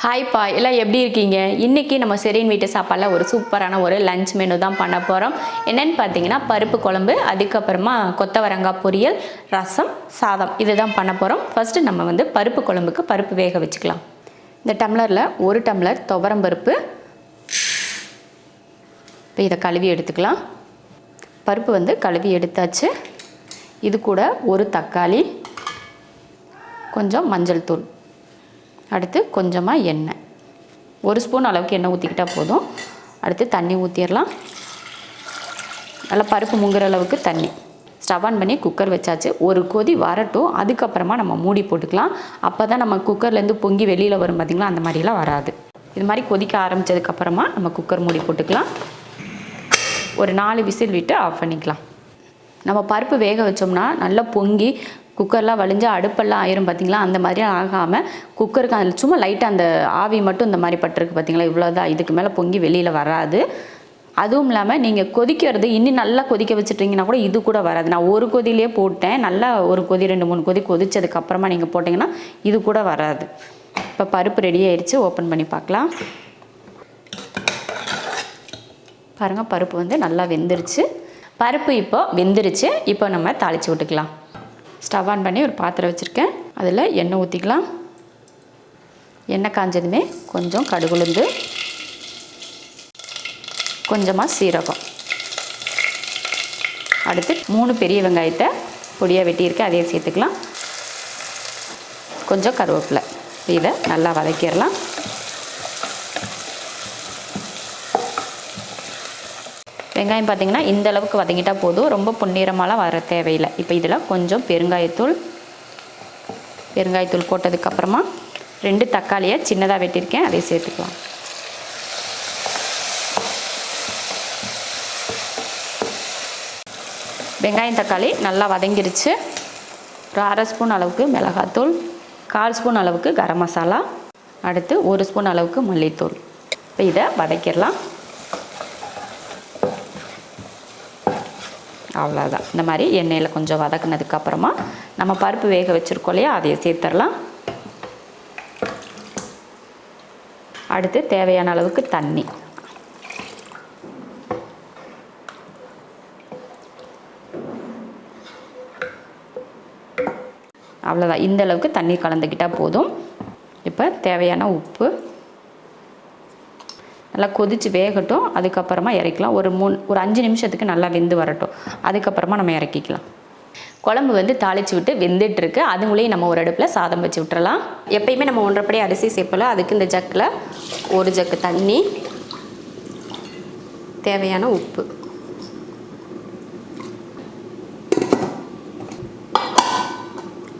Hi பா எல்லாம் எப்படி இருக்கீங்க? இன்றைக்கி நம்ம ஷெரின் வீட்டு சாப்பாடில் ஒரு சூப்பரான ஒரு லஞ்ச் மெனு தான் பண்ண போகிறோம். என்னென்னு பார்த்தீங்கன்னா பருப்பு குழம்பு, அதுக்கப்புறமா கொத்தவரங்காய் பொரியல், ரசம், சாதம் இது தான் பண்ண போகிறோம். ஃபஸ்ட்டு நம்ம பருப்பு குழம்புக்கு பருப்பு வேக வச்சுக்கலாம். இந்த டம்ளரில் 1 டம்ளர் துவரம் பருப்பு. இப்போ இதை கழுவி எடுத்துக்கலாம். பருப்பு கழுவி எடுத்தாச்சு. இது கூட ஒரு தக்காளி, கொஞ்சம் மஞ்சள் தூள், அடுத்து கொஞ்சமாக எண்ணெய், 1 ஸ்பூன் அளவுக்கு எண்ணெய் ஊற்றிக்கிட்டால் போதும். அடுத்து தண்ணி ஊற்றிடலாம். நல்லா பருப்பு முங்குற அளவுக்கு தண்ணி. ஸ்டவ் ஆன் பண்ணி குக்கர் வச்சாச்சு. ஒரு கொதி வரட்டும், அதுக்கப்புறமா நம்ம மூடி போட்டுக்கலாம். அப்போ தான் நம்ம குக்கர்லேருந்து பொங்கி வெளியில் வரும் பார்த்திங்களா, அந்த மாதிரிலாம் வராது. இது மாதிரி கொதிக்க ஆரம்பித்ததுக்கப்புறமா நம்ம குக்கர் மூடி போட்டுக்கலாம். ஒரு 4 விசில் விட்டு ஆஃப் பண்ணிக்கலாம். நம்ம பருப்பு வேக வச்சோம்னா நல்லா பொங்கி குக்கர்லாம் வலிஞ்சு அடுப்பெல்லாம் ஆயிரும் பார்த்திங்களா, அந்த மாதிரி ஆகாமல் குக்கருக்கு அதில் சும்மா லைட்டாக அந்த ஆவி மட்டும் இந்த மாதிரி பட்டிருக்கு பார்த்திங்களா, இவ்வளோதான். இதுக்கு மேலே பொங்கி வெளியில் வராது. அதுவும் இல்லாமல் நீங்கள் கொதிக்கிறது இன்னும் நல்லா கொதிக்க வச்சுட்டிங்கன்னா கூட இது கூட வராது. நான் ஒரு கொதியிலே போட்டேன். நல்லா ஒரு கொதி 2-3 கொதி கொதிச்சதுக்கப்புறமா நீங்கள் போட்டிங்கன்னா இது கூட வராது. இப்போ பருப்பு ரெடி ஆயிடுச்சு. ஓப்பன் பண்ணி பார்க்கலாம். பாருங்கள், பருப்பு நல்லா வெந்துருச்சு. பருப்பு இப்போ வெந்துருச்சு. இப்போ நம்ம தாளித்து விட்டுக்கலாம். ஸ்டவ் ஆன் பண்ணி ஒரு பாத்திரம் வச்சுருக்கேன். அதில் எண்ணெய் ஊற்றிக்கலாம். எண்ணெய் காஞ்சதுமே கொஞ்சம் கடுகுளுந்து, கொஞ்சமாக சீரகம், அடுத்து 3 பெரிய வெங்காயத்தை பொடியாக வெட்டியிருக்கேன், அதையே சேர்த்துக்கலாம். கொஞ்சம் கருவேப்பிலை. இதை நல்லா வதக்கிடலாம். வெங்காயம் பார்த்திங்கன்னா இந்த அளவுக்கு வதங்கிட்டால் போதும், ரொம்ப பொன்னிறமாலாம் வர தேவையில்லை. இப்போ இதில் கொஞ்சம் பெருங்காயத்தூள் போட்டதுக்கப்புறமா 2 தக்காளியை சின்னதாக வெட்டியிருக்கேன், அதை சேர்த்துக்கலாம். வெங்காயம் தக்காளி நல்லா வதங்கிருச்சு. ஒரு 1/2 ஸ்பூன் அளவுக்கு மிளகாத்தூள், 1/4 ஸ்பூன் அளவுக்கு கரம் மசாலா, அடுத்து 1 ஸ்பூன் அளவுக்கு மல்லித்தூள். இப்போ இதை வதக்கிடலாம். அவ்வளோதான். இந்த மாதிரி எண்ணெயில் கொஞ்சம் வதக்குனதுக்கப்புறமா நம்ம பருப்பு வேக வச்சுருக்கோம் இல்லையா, அதையை சேர்த்துடலாம். அடுத்து தேவையான அளவுக்கு தண்ணி. அவ்வளோதான். இந்த அளவுக்கு தண்ணி கலந்துக்கிட்டால் போதும். இப்போ தேவையான உப்பு. நல்லா கொதித்து வேகட்டும், அதுக்கப்புறமா இறக்கலாம். ஒரு 5 நிமிஷத்துக்கு நல்லா வெந்து வரட்டும், அதுக்கப்புறமா நம்ம இறக்கிக்கலாம். குழம்பு தாளித்து விட்டு வெந்துட்டுருக்கு. அதுங்களையும் நம்ம ஒரு அடுப்பில் சாதம் வச்சு விட்டுறலாம். எப்பயுமே நம்ம 1.5 படி அரிசி சேர்ப்பல, அதுக்கு இந்த ஜக்கில் 1 ஜக்கு தண்ணி, தேவையான உப்பு,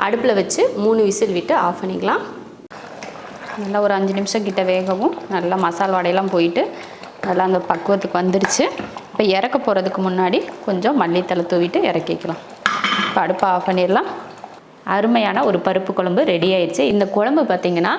அடுப்பில் வச்சு 3 விசில் விட்டு ஆஃப் பண்ணிக்கலாம். நல்லா ஒரு 5 நிமிஷம் கிட்ட வேகவும் நல்லா மசாலா வடையெல்லாம் போயிட்டு நல்லா அந்த பக்குவத்துக்கு வந்துடுச்சு. இப்போ இறக்க போகிறதுக்கு முன்னாடி கொஞ்சம் மல்லித்தலை தூவிட்டு இறக்கிக்கலாம். இப்போ அடுப்பை ஆஃப் பண்ணிடலாம். அருமையான ஒரு பருப்பு குழம்பு ரெடி ஆயிடுச்சு. இந்த குழம்பு பார்த்திங்கன்னா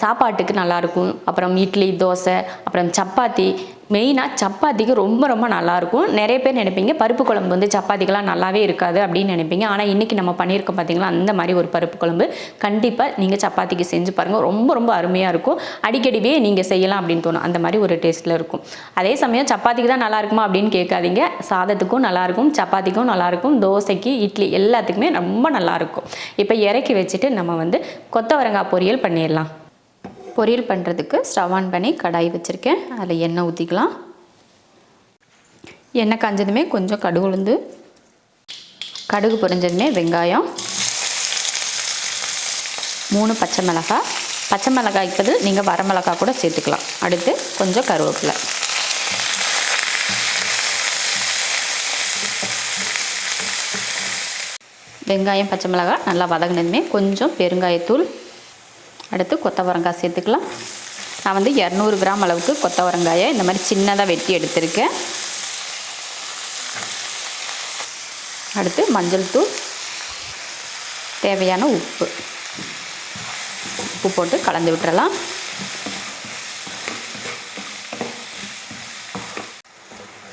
சாப்பாட்டுக்கு நல்லாயிருக்கும். அப்புறம் இட்லி, தோசை, அப்புறம் சப்பாத்தி, மெயினாக சப்பாத்திக்கு ரொம்ப ரொம்ப நல்லாயிருக்கும். நிறைய பேர் நினைப்பீங்க பருப்பு குழம்பு சப்பாத்திக்கெலாம் நல்லாவே இருக்காது அப்படின்னு நினைப்பீங்க. ஆனால் இன்றைக்கி நம்ம பண்ணியிருக்கோம் பார்த்திங்களா, அந்த மாதிரி ஒரு பருப்பு குழம்பு கண்டிப்பாக நீங்கள் சப்பாத்திக்கு செஞ்சு பாருங்கள். ரொம்ப ரொம்ப அருமையாக இருக்கும். அடிக்கடிவே நீங்கள் செய்யலாம் அப்படின்னு தோணும். அந்த மாதிரி ஒரு டேஸ்ட்டில் இருக்கும். அதே சமயம் சப்பாத்திக்கு தான் நல்லா இருக்குமா அப்படின்னு கேட்காதீங்க. சாதத்துக்கும் நல்லாயிருக்கும், சப்பாத்திக்கும் நல்லாயிருக்கும், தோசைக்கு, இட்லி எல்லாத்துக்குமே ரொம்ப நல்லாயிருக்கும். இப்போ இறக்கி வச்சுட்டு நம்ம கொத்தவரங்காய் பொரியல் பண்ணிடலாம். பொரியல் பண்ணுறதுக்கு ஸ்டவ் ஆன் பண்ணி கடாய் வச்சுருக்கேன். அதில் எண்ணெய் ஊற்றிக்கலாம். எண்ணெய் காஞ்சதுமே கொஞ்சம் கடுகு பொரிஞ்சதுமே வெங்காயம், 3 பச்சை மிளகாய், பச்சை மிளகாய்க்கு பதில் நீங்கள் வரமிளகாய் கூட சேர்த்துக்கலாம். அடுத்து கொஞ்சம் கருவேப்பிலை, வெங்காயம் பச்சை மிளகாய் நல்லா வதங்கினதுமே கொஞ்சம் பெருங்காயத்தூள், அடுத்து கொத்தவரங்காய் சேர்த்துக்கலாம். நான் 200 கிராம் அளவுக்கு கொத்தவரங்காயை இந்த மாதிரி சின்னதாக வெட்டி எடுத்திருக்கேன். அடுத்து மஞ்சள் தூள், தேவையான உப்பு போட்டு கலந்து விட்டுறலாம்.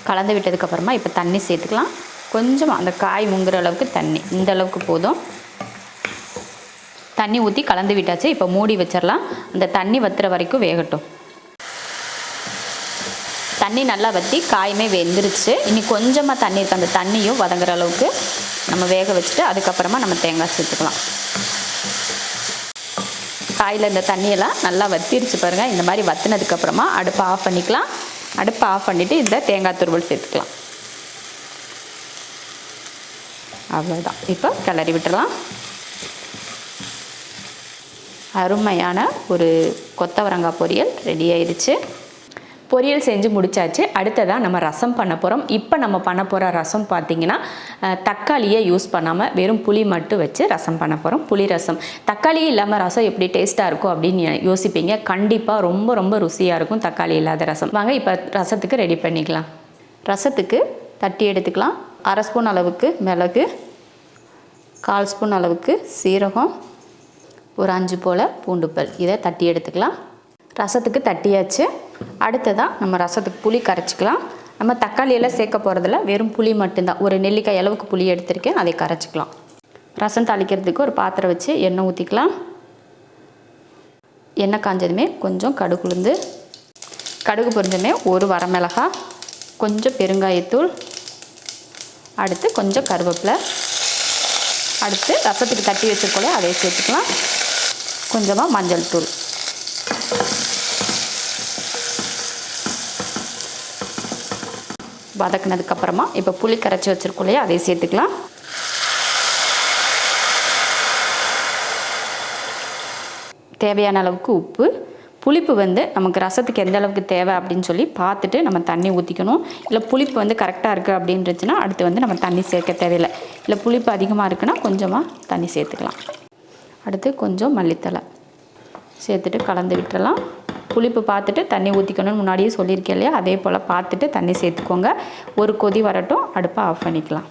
கலந்து விட்டதுக்கப்புறமா இப்போ தண்ணி சேர்த்துக்கலாம். கொஞ்சம் அந்த காய் முங்குற அளவுக்கு தண்ணி, இந்த அளவுக்கு போதும். தண்ணி ஊற்றி கலந்து விட்டாச்சு. இப்போ மூடி வச்சிடலாம். அந்த தண்ணி வத்துற வரைக்கும் வேகட்டும். தண்ணி நல்லா வற்றி காயுமே வெந்துருச்சு. இனி கொஞ்சமாக தண்ணி இருக்குது, அந்த தண்ணியும் வதங்குற அளவுக்கு நம்ம வேக வச்சுட்டு அதுக்கப்புறமா நம்ம தேங்காய் சேர்த்துக்கலாம். காயில் இந்த தண்ணியெல்லாம் நல்லா வத்திருச்சு பாருங்கள். இந்த மாதிரி வற்றினதுக்கப்புறமா அடுப்பை ஆஃப் பண்ணிக்கலாம். அடுப்பை ஆஃப் பண்ணிவிட்டு இந்த தேங்காய் துருவல் சேர்த்துக்கலாம். அவ்வளோதான். இப்போ கிளறி விட்டுடலாம். அருமையான ஒரு கொத்தவரங்காய் பொரியல் ரெடி ஆயிடுச்சு. பொரியல் செஞ்சு முடிச்சாச்சு. அடுத்ததாக நம்ம ரசம் பண்ண போகிறோம். இப்போ நம்ம பண்ண போகிற ரசம் பார்த்திங்கன்னா தக்காளியை யூஸ் பண்ணாமல் வெறும் புளி மட்டும் வச்சு ரசம் பண்ண போகிறோம். புளி ரசம். தக்காளியே இல்லாமல் ரசம் எப்படி டேஸ்ட்டாக இருக்கும் அப்படின்னு யோசிப்பீங்க. கண்டிப்பாக ரொம்ப ரொம்ப ருசியாக இருக்கும் தக்காளி இல்லாத ரசம். வாங்க இப்போ ரசத்துக்கு ரெடி பண்ணிக்கலாம். ரசத்துக்கு தட்டி எடுத்துக்கலாம். 1/2 ஸ்பூன் அளவுக்கு மிளகு, 1/4 ஸ்பூன் அளவுக்கு சீரகம், ஒரு 5 போல் பூண்டுப்பல், இதை தட்டி எடுத்துக்கலாம். ரசத்துக்கு தட்டியாச்சு. அடுத்ததாக நம்ம ரசத்துக்கு புளி கரைச்சிக்கலாம். நம்ம தக்காளியெல்லாம் சேர்க்க போகிறதில்ல, வெறும் புளி மட்டும்தான். ஒரு நெல்லிக்காய் அளவுக்கு புளி எடுத்திருக்கேன், அதை கரைச்சிக்கலாம். ரசம் தாளிக்கிறதுக்கு ஒரு பாத்திரம் வச்சு எண்ணெய் ஊற்றிக்கலாம். எண்ணெய் காஞ்சதுமே கொஞ்சம் கடுகு உளுந்து, கடுகு பொரிஞ்சதுமே ஒரு வரமிளகாய், கொஞ்சம் பெருங்காயத்தூள், அடுத்து கொஞ்சம் கருவேப்பிலை, அடுத்து ரசத்துக்கு தட்டி வச்சுருக்கோம் அதை சேர்த்துக்கலாம். கொஞ்சமாக மஞ்சள் தூள், வதக்குனதுக்கப்புறமா இப்போ புளி கரைச்சி வச்சுருக்கோம் இல்லையா அதை சேர்த்துக்கலாம். தேவையான அளவுக்கு உப்பு. புளிப்பு நமக்கு ரசத்துக்கு எந்த அளவுக்கு தேவை அப்படின்னு சொல்லி பார்த்துட்டு நம்ம தண்ணி ஊற்றிக்கணும். இல்லை புளிப்பு கரெக்டாக இருக்குது அப்படின்றச்சுன்னா அடுத்து நம்ம தண்ணி சேர்க்க தேவையில்லை. இல்லை புளிப்பு அதிகமாக இருக்குன்னா கொஞ்சமாக தண்ணி சேர்த்துக்கலாம். அடுத்து கொஞ்சம் மல்லித்தழை சேர்த்துட்டு கலந்து விட்டுறலாம். புளிப்பு பார்த்துட்டு தண்ணி ஊற்றிக்கணும்னு முன்னாடியே சொல்லியிருக்கேன் இல்லையா, அதே போல் பார்த்துட்டு தண்ணி சேர்த்துக்கோங்க. ஒரு கொதி வரட்டும், அடுப்பை ஆஃப் பண்ணிக்கலாம்.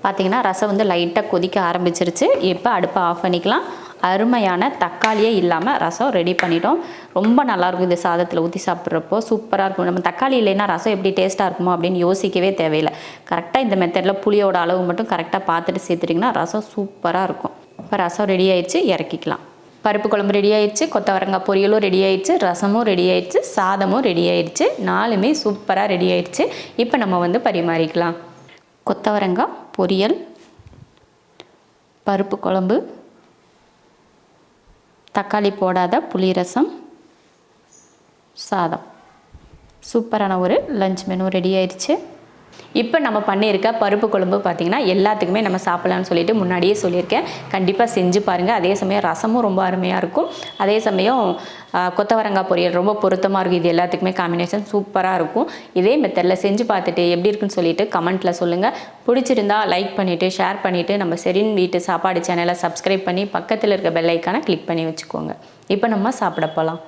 பார்த்திங்கன்னா ரசம் லைட்டாக கொதிக்க ஆரம்பிச்சிருச்சு. இப்போ அடுப்பை ஆஃப் பண்ணிக்கலாம். அருமையான தக்காளியே இல்லாமல் ரசம் ரெடி பண்ணிட்டோம். ரொம்ப நல்லாயிருக்கும். இது சாதத்தில் ஊற்றி சாப்பிட்றப்போ சூப்பராக இருக்கும். நம்ம தக்காளி இல்லைன்னா ரசம் எப்படி டேஸ்ட்டாக இருக்குமோ அப்படின்னு யோசிக்கவே தேவையில்லை. கரெக்டாக இந்த மெத்தடில் புளியோட அளவு மட்டும் கரெக்டாக பார்த்துட்டு சேர்த்துட்டிங்கன்னா ரசம் சூப்பராக இருக்கும். இப்போ ரசம் ரெடி ஆயிடுச்சு, இறக்கிக்கலாம். பருப்பு குழம்பு ரெடி ஆயிடுச்சு, கொத்தவரங்காய் பொரியலும் ரெடி ஆயிடுச்சு, ரசமும் ரெடி ஆயிடுச்சு, சாதமும் ரெடி ஆயிடுச்சு. 4மே சூப்பராக ரெடி ஆயிடுச்சு. இப்போ நம்ம பரிமாறிக்கலாம். கொத்தவரங்காய் பொரியல், பருப்பு குழம்பு, தக்காளி போடாத புளி ரசம், சாதம். சூப்பரான ஒரு லஞ்ச் மெனு ரெடி ஆயிடுச்சு. இப்போ நம்ம பண்ணியிருக்க பருப்பு குழம்பு பார்த்திங்கன்னா எல்லாத்துக்குமே நம்ம சாப்பிட்லான்னு சொல்லிட்டு முன்னாடியே சொல்லியிருக்கேன். கண்டிப்பாக செஞ்சு பாருங்கள். அதே சமயம் ரசமும் ரொம்ப அருமையாக இருக்கும். அதே சமயம் கொத்தவரங்காய் பொரியல் ரொம்ப பொருத்தமாக இருக்கும். இது எல்லாத்துக்குமே காம்பினேஷன் சூப்பராக இருக்கும். இதே மெத்தடில் செஞ்சு பார்த்துட்டு எப்படி இருக்குன்னு சொல்லிட்டு கமெண்ட்டில் சொல்லுங்கள். பிடிச்சிருந்தா லைக் பண்ணிவிட்டு ஷேர் பண்ணிவிட்டு நம்ம ஷெரின் வீட்டு சாப்பாடு சேனலை சப்ஸ்கிரைப் பண்ணி பக்கத்தில் இருக்க பெல் ஐக்கானை கிளிக் பண்ணி வச்சுக்கோங்க. இப்போ நம்ம சாப்பிட போகலாம்.